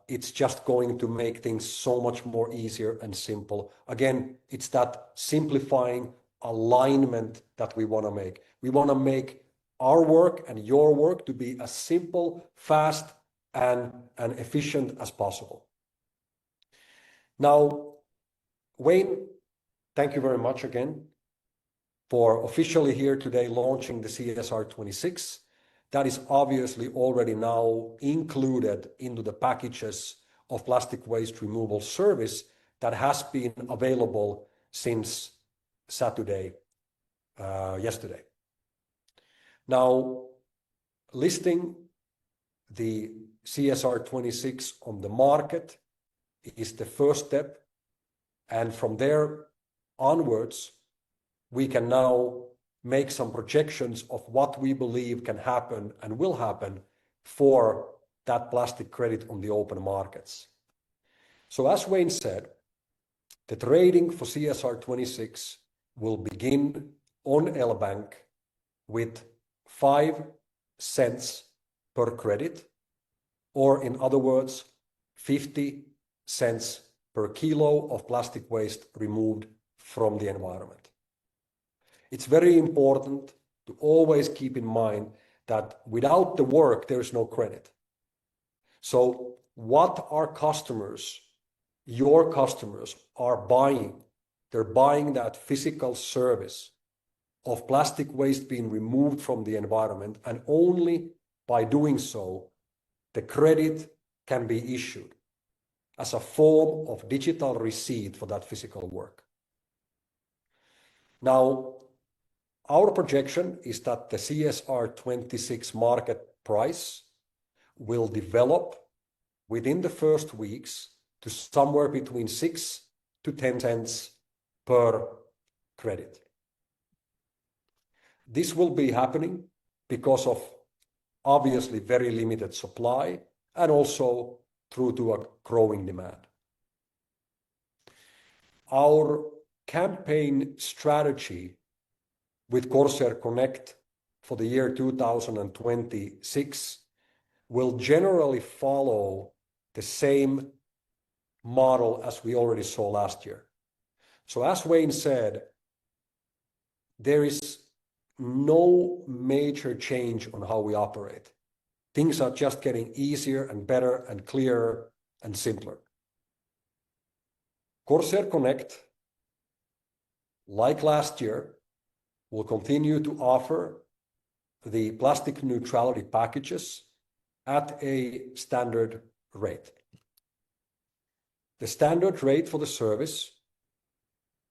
It's just going to make things so much more easier and simple. Again, it's that simplifying alignment that we want to make. We want to make our work and your work to be as simple, fast, and efficient as possible. Now, Wayne, thank you very much again for officially here today launching the CSR 26. That is obviously already now included into the packages of plastic waste removal service that has been available since yesterday. Now, listing the CSR 26 on the market is the first step, and from there onwards, we can now make some projections of what we believe can happen and will happen for that plastic credit on the open markets. So as Wayne said, the trading for CSR 26 will begin on LBank with 5 cents per credit, or in other words, 50 cents per kilo of plastic waste removed from the environment. It's very important to always keep in mind that without the work, there is no credit. So what our customers, your customers, are buying, they're buying that physical service of plastic waste being removed from the environment, and only by doing so, the credit can be issued as a form of digital receipt for that physical work. Now, our projection is that the CSR 26 market price will develop within the first weeks to somewhere between 6 to 10 cents per credit. This will be happening because of obviously very limited supply and also through to a growing demand. Our campaign strategy with CORSAIR Connect for the year 2026 will generally follow the same model as we already saw last year. So as Wayne said, there is no major change on how we operate. Things are just getting easier and better and clearer and simpler. CORSAIR Connect, like last year, will continue to offer the plastic neutrality packages at a standard rate. The standard rate for the service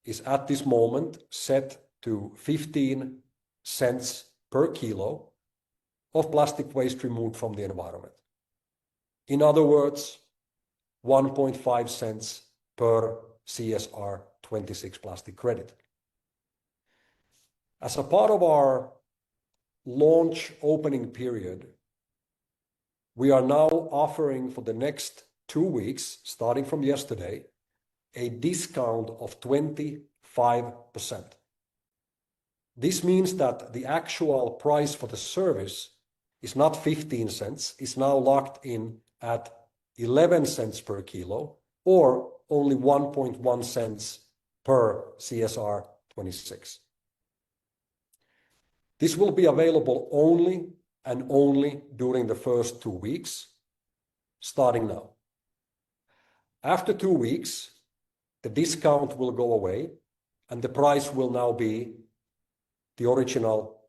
is at this moment set to 15 cents per kilo of plastic waste removed from the environment. In other words, 1.5 cents per CSR 26 plastic credit. As a part of our launch opening period, we are now offering for the next 2 weeks, starting from yesterday, a discount of 25%. This means that the actual price for the service is not 15 cents, it's now locked in at 11 cents per kilo, or only 1.1 cents per CSR 26. This will be available only and only during the first 2 weeks, starting now. After 2 weeks, the discount will go away and the price will now be the original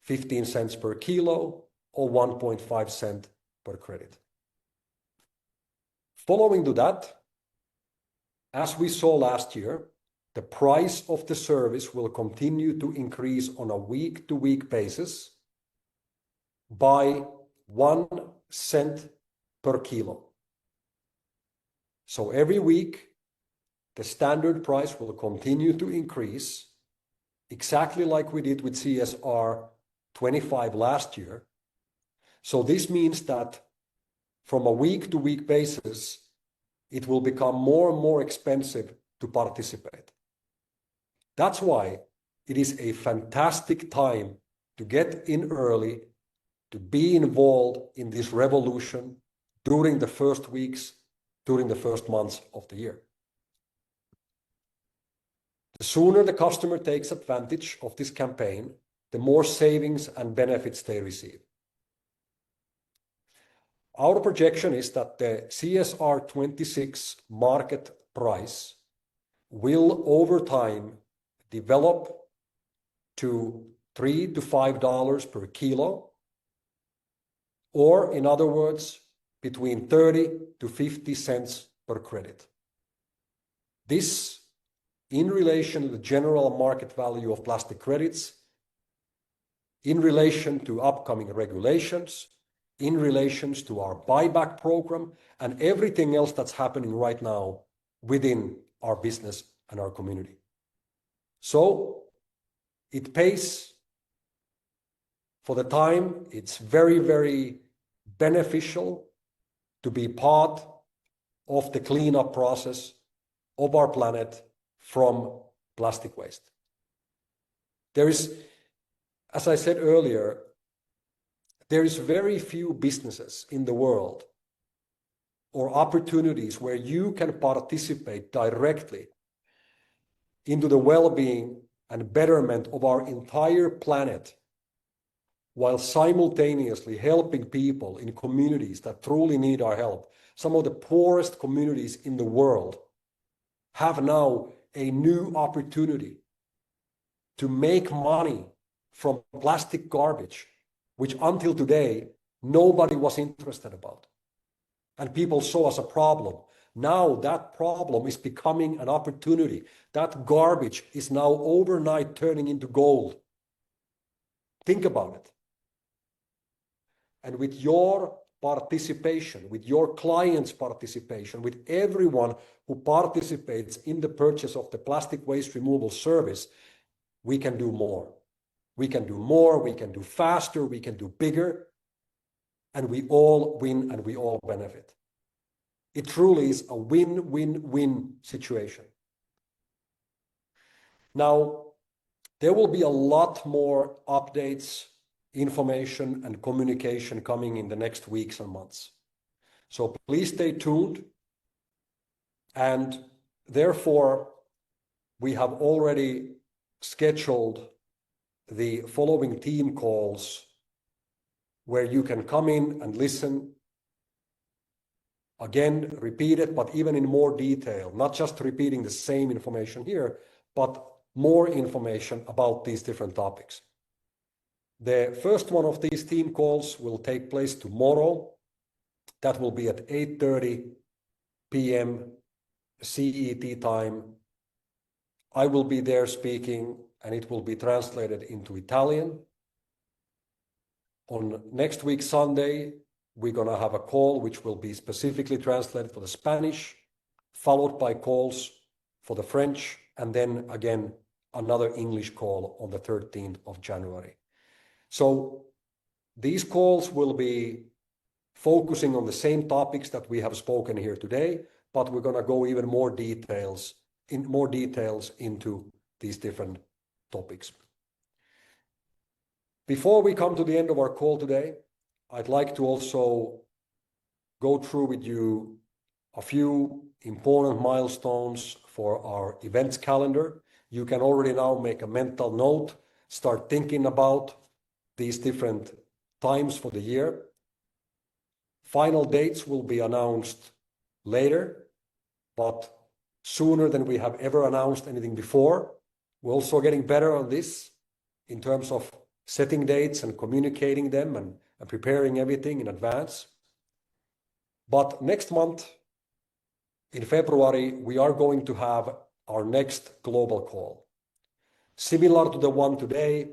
15 cents per kilo or 1.5 cents per credit. Following to that, as we saw last year, the price of the service will continue to increase on a week-to-week basis by 1 cent per kilo. So every week, the standard price will continue to increase, exactly like we did with CSR 25 last year. So this means that from a week-to-week basis, it will become more and more expensive to participate. That's why it is a fantastic time to get in early, to be involved in this revolution during the first weeks, during the first months of the year. The sooner the customer takes advantage of this campaign, the more savings and benefits they receive. Our projection is that the CSR 26 market price will over time develop to $3 to $5 per kilo, or in other words, between 30 to 50 cents per credit. This, in relation to the general market value of plastic credits, in relation to upcoming regulations, in relation to our buyback program, and everything else that's happening right now within our business and our community. So it pays for the time. It's very, very beneficial to be part of the cleanup process of our planet from plastic waste. There is, as I said earlier, there is very few businesses in the world or opportunities where you can participate directly into the well-being and betterment of our entire planet while simultaneously helping people in communities that truly need our help. Some of the poorest communities in the world have now a new opportunity to make money from plastic garbage, which until today, nobody was interested about. And people saw as a problem. Now that problem is becoming an opportunity. That garbage is now overnight turning into gold. Think about it. And with your participation, with your clients' participation, with everyone who participates in the purchase of the plastic waste removal service, we can do more. We can do more, we can do faster, we can do bigger, and we all win and we all benefit. It truly is a win-win-win situation. Now, there will be a lot more updates, information, and communication coming in the next weeks and months. So please stay tuned. And therefore, we have already scheduled the following team calls where you can come in and listen. Again, repeat it, but even in more detail, not just repeating the same information here, but more information about these different topics. The first one of these team calls will take place tomorrow. That will be at 8:30 p.m. CET time. I will be there speaking, and it will be translated into Italian. On next week, Sunday, we're going to have a call which will be specifically translated for the Spanish, followed by calls for the French, and then again, another English call on the 13th of January. So these calls will be focusing on the same topics that we have spoken here today, but we're going to go even more details into these different topics. Before we come to the end of our call today, I'd like to also go through with you a few important milestones for our events calendar. You can already now make a mental note, start thinking about these different times for the year. Final dates will be announced later, but sooner than we have ever announced anything before. We're also getting better on this in terms of setting dates and communicating them and preparing everything in advance. But next month, in February, we are going to have our next global call, similar to the one today,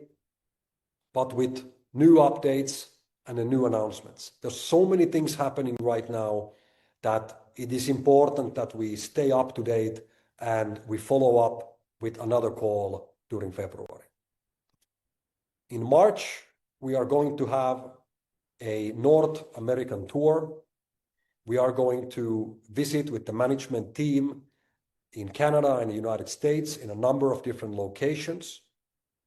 but with new updates and new announcements. There's so many things happening right now that it is important that we stay up to date and we follow up with another call during February. In March, we are going to have a North American tour. We are going to visit with the management team in Canada and the United States in a number of different locations.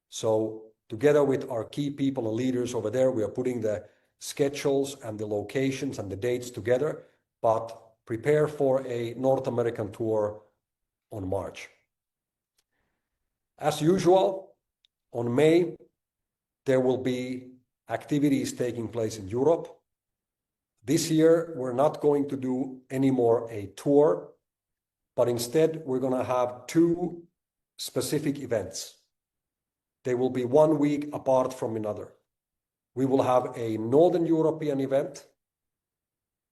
So together with our key people and leaders over there, we are putting the schedules and the locations and the dates together, but prepare for a North American tour on March. As usual, on May, there will be activities taking place in Europe. This year, we're not going to do anymore a tour, but instead we're going to have two specific events. They will be 1 week apart from another. We will have a Northern European event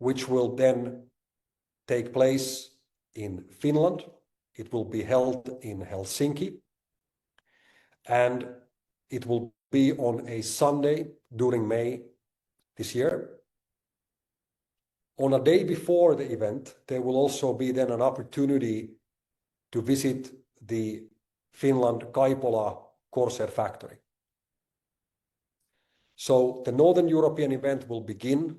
which will then take place in Finland. It will be held in Helsinki, and it will be on a Sunday during May this year. On a day before the event, there will also be then an opportunity to visit the Finland Kaipola CORSAIR factory. So the Northern European event will begin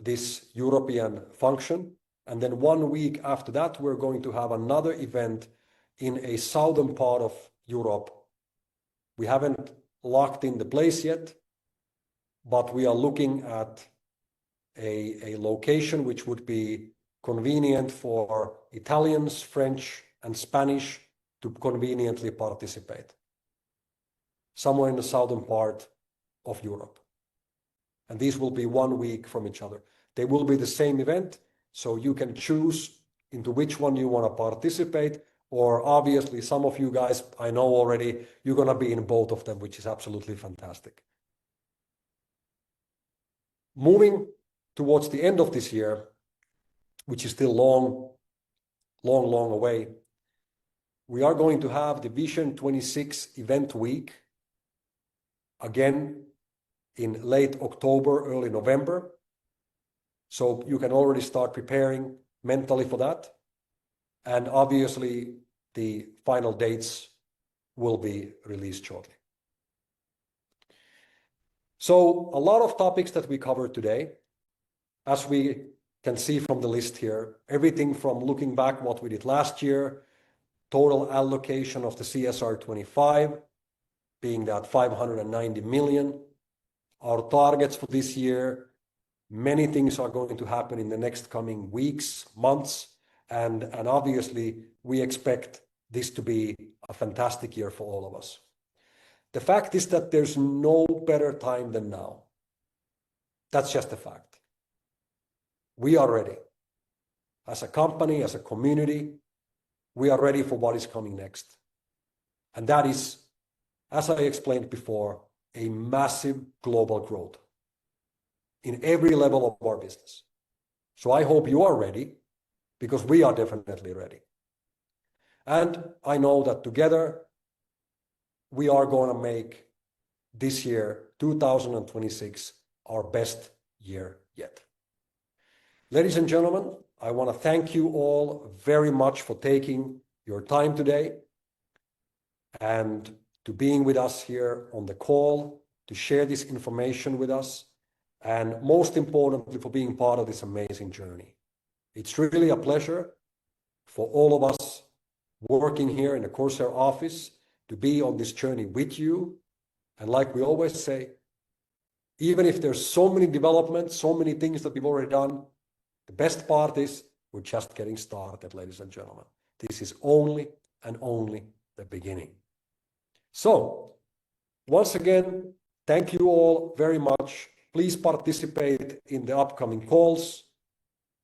this European function, and then 1 week after that, we're going to have another event in a southern part of Europe. We haven't locked in the place yet, but we are looking at a location which would be convenient for Italians, French, and Spanish to conveniently participate. Somewhere in the southern part of Europe. And these will be 1 week from each other. They will be the same event, so you can choose into which one you want to participate, or obviously some of you guys, I know already, you're going to be in both of them, which is absolutely fantastic. Moving towards the end of this year, which is still long away, we are going to have the Vision 26 event week again in late October, early November. So you can already start preparing mentally for that. And obviously the final dates will be released shortly. So a lot of topics that we covered today, as we can see from the list here, everything from looking back what we did last year, total allocation of the CSR 25, being that 590 million, our targets for this year, many things are going to happen in the next coming weeks, months, and obviously we expect this to be a fantastic year for all of us. The fact is that there's no better time than now. That's just a fact. We are ready. As a company, as a community, we are ready for what is coming next. And that is, as I explained before, a massive global growth in every level of our business. So I hope you are ready, because we are definitely ready. And I know that together we are going to make this year, 2026, our best year yet. Ladies and gentlemen, I want to thank you all very much for taking your time today and to being with us here on the call, to share this information with us, and most importantly, for being part of this amazing journey. It's really a pleasure for all of us working here in the CORSAIR office to be on this journey with you. And like we always say, even if there's so many developments, so many things that we've already done, the best part is we're just getting started, ladies and gentlemen. This is only and only the beginning. So, once again, thank you all very much. Please participate in the upcoming calls.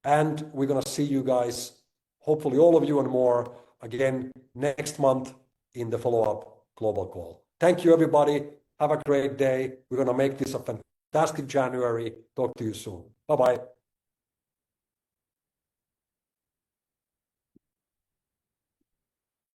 And we're going to see you guys, hopefully all of you and more, again next month in the follow-up global call. Thank you, everybody. Have a great day. We're going to make this a fantastic January. Talk to you soon. Bye-bye.